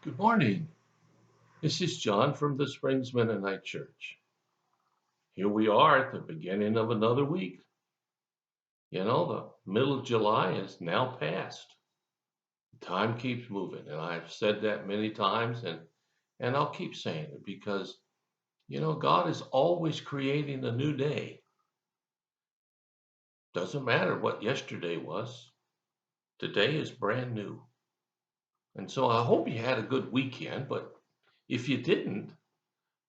Good morning. This is John from the Springs Mennonite Church. Here we are at the beginning of another week. The middle of July is now past. Time keeps moving, and I've said that many times, and I'll keep saying it because, God is always creating a new day. Doesn't matter what yesterday was, today is brand new. And so I hope you had a good weekend, but if you didn't,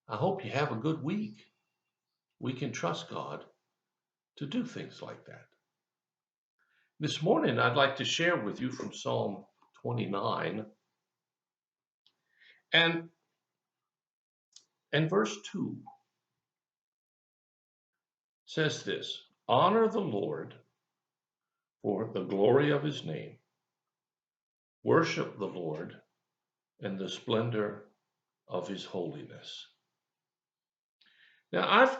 I hope you have a good week. We can trust God to do things like that. This morning, I'd like to share with you from Psalm 29 and, and verse 2 says this: Honor the Lord for the glory of his name, worship the Lord in the splendor of his holiness. Now, I've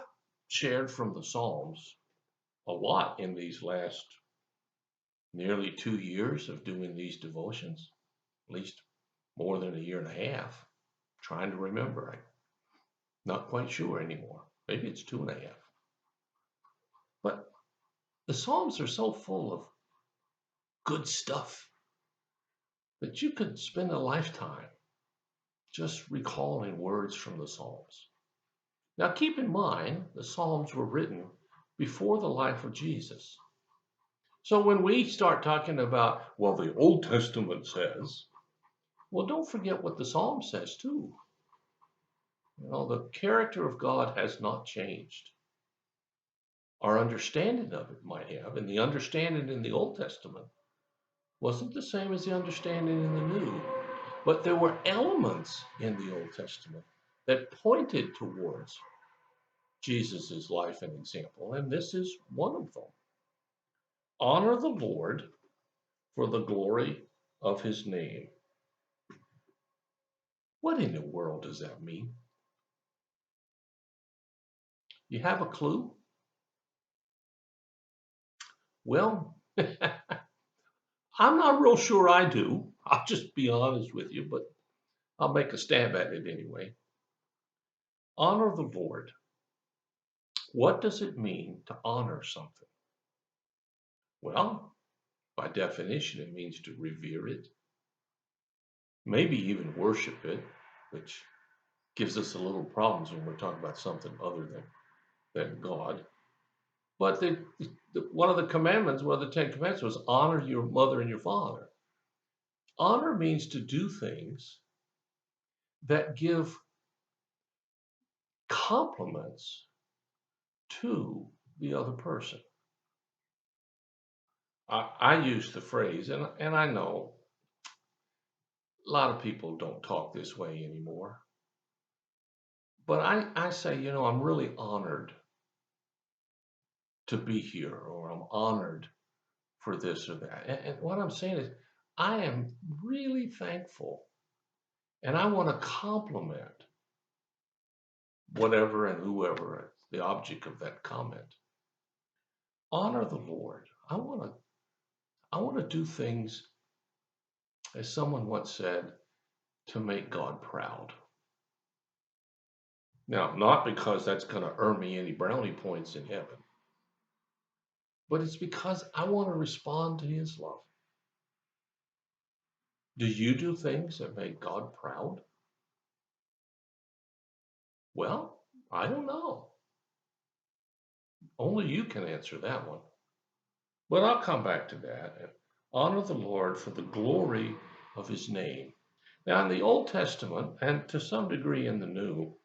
shared from the Psalms a lot in these last nearly 2 years of doing these devotions, at least more than a year and a half, trying to remember. I'm not quite sure anymore. Maybe it's 2.5. But the Psalms are so full of good stuff that you could spend a lifetime just recalling words from the Psalms. Now, keep in mind, the Psalms were written before the life of Jesus. So when we start talking about, well, the Old Testament says, well, don't forget what the Psalm says too. The character of God has not changed. Our understanding of it might have, and the understanding in the Old Testament wasn't the same as the understanding in the New. But there were elements in the Old Testament that pointed towards Jesus' life and example, and this is one of them. Honor the Lord for the glory of his name. What in the world does that mean? You have a clue? Well, I'm not real sure I do. I'll just be honest with you, but I'll make a stab at it anyway. Honor the Lord. What does it mean to honor something? Well, by definition, it means to revere it, maybe even worship it, which gives us a little problems when we're talking about something other than God. But one of the commandments, one of the 10 commandments was honor your mother and your father. Honor means to do things that give compliments to the other person. I use the phrase, and I know a lot of people don't talk this way anymore. But I say, I'm really honored to be here, or I'm honored for this or that. And what I'm saying is, I am really thankful, and I want to compliment whatever and whoever is the object of that comment. Honor the Lord. I want to do things, as someone once said, to make God proud. Now, not because that's going to earn me any brownie points in heaven, but it's because I want to respond to his love. Do you do things that make God proud? Well, I don't know. Only you can answer that one. But I'll come back to that. And honor the Lord for the glory of his name. Now, in the Old Testament, and to some degree in the New,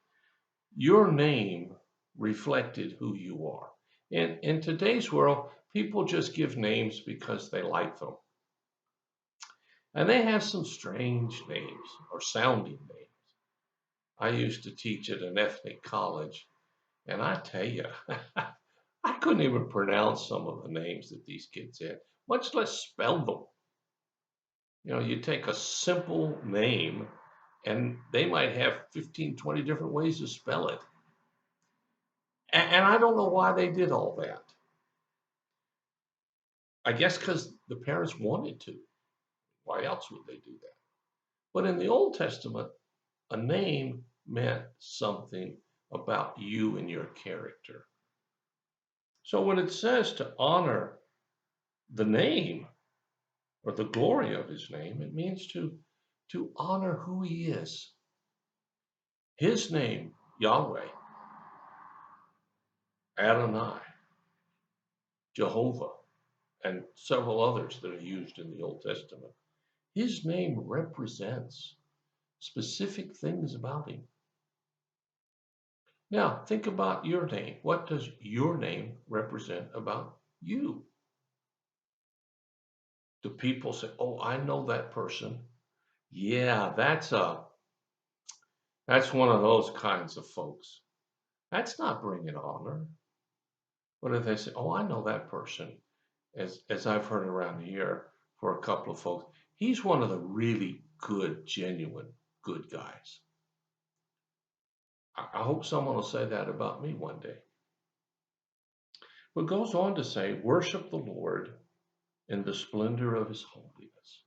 your name reflected who you are. In today's world, people just give names because they like them. And they have some strange names or sounding names. I used to teach at an ethnic college, and I tell you, I couldn't even pronounce some of the names that these kids had, much less spell them. You take a simple name, and they might have 15, 20 different ways to spell it. And I don't know why they did all that. I guess because the parents wanted to. Why else would they do that? But in the Old Testament, a name meant something about you and your character. So when it says to honor the name or the glory of his name, it means to honor who he is. His name, Yahweh, Adonai, Jehovah, and several others that are used in the Old Testament. His name represents specific things about him. Now, think about your name. What does your name represent about you? Do people say, "Oh, I know that person. Yeah, that's one of those kinds of folks." That's not bringing honor. But if they say, "Oh, I know that person," as I've heard around here for a couple of folks, he's one of the really good, genuine, good guys. I hope someone will say that about me one day. But it goes on to say, worship the Lord in the splendor of his holiness.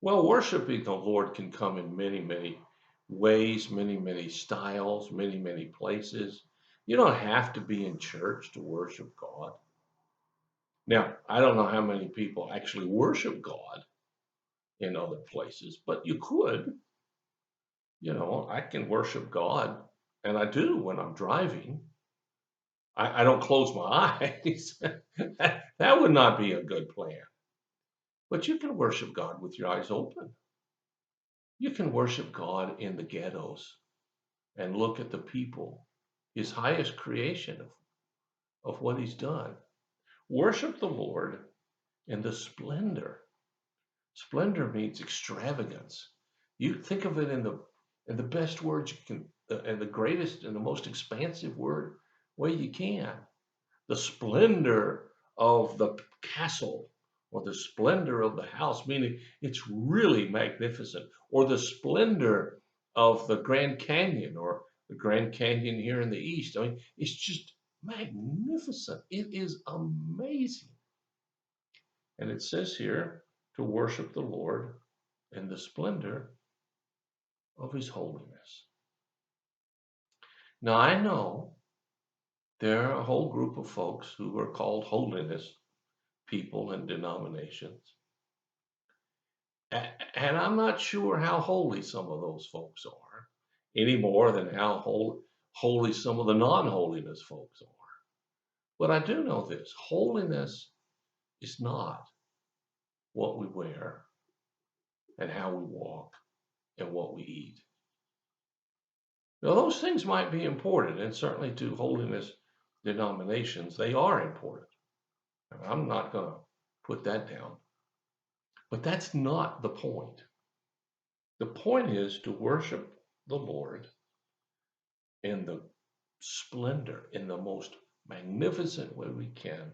Well, worshiping the Lord can come in many, many ways, many, many styles, many, many places. You don't have to be in church to worship God. Now, I don't know how many people actually worship God in other places, but you could. I can worship God, and I do when I'm driving. I don't close my eyes. That would not be a good plan. But you can worship God with your eyes open. You can worship God in the ghettos and look at the people, his highest creation of what he's done. Worship the Lord in the splendor. Splendor means extravagance. You think of it in the best words you can, and the greatest and the most expansive way you can. The splendor of the castle or the splendor of the house, meaning it's really magnificent, or the splendor of the Grand Canyon or the Grand Canyon here in the East. I mean, it's just magnificent. It is amazing. And it says here to worship the Lord in the splendor of his holiness. Now, I know there are a whole group of folks who are called holiness people and denominations. And I'm not sure how holy some of those folks are, any more than how holy some of the non-holiness folks are. But I do know this: holiness is not what we wear and how we walk and what we eat. Now, those things might be important, and certainly to holiness denominations, they are important. And I'm not going to put that down. But that's not the point. The point is to worship the Lord in the splendor, in the most magnificent way we can,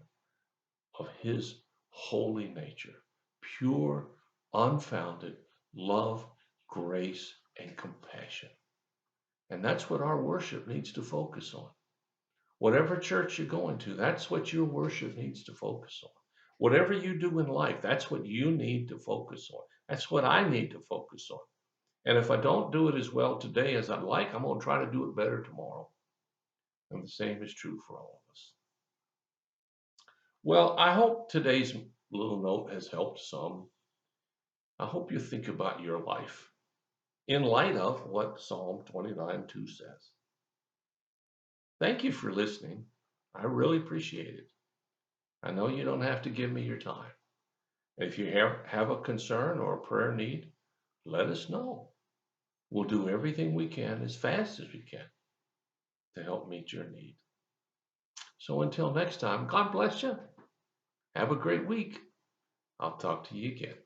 of his holy nature, pure, unfounded love, grace, and compassion. And that's what our worship needs to focus on. Whatever church you're going to, that's what your worship needs to focus on. Whatever you do in life, that's what you need to focus on. That's what I need to focus on. And if I don't do it as well today as I'd like, I'm going to try to do it better tomorrow. And the same is true for all of us. Well, I hope today's little note has helped some. I hope you think about your life in light of what Psalm 29:2 says. Thank you for listening. I really appreciate it. I know you don't have to give me your time. If you have a concern or a prayer need, let us know. We'll do everything we can as fast as we can to help meet your need. So until next time, God bless you. Have a great week. I'll talk to you again.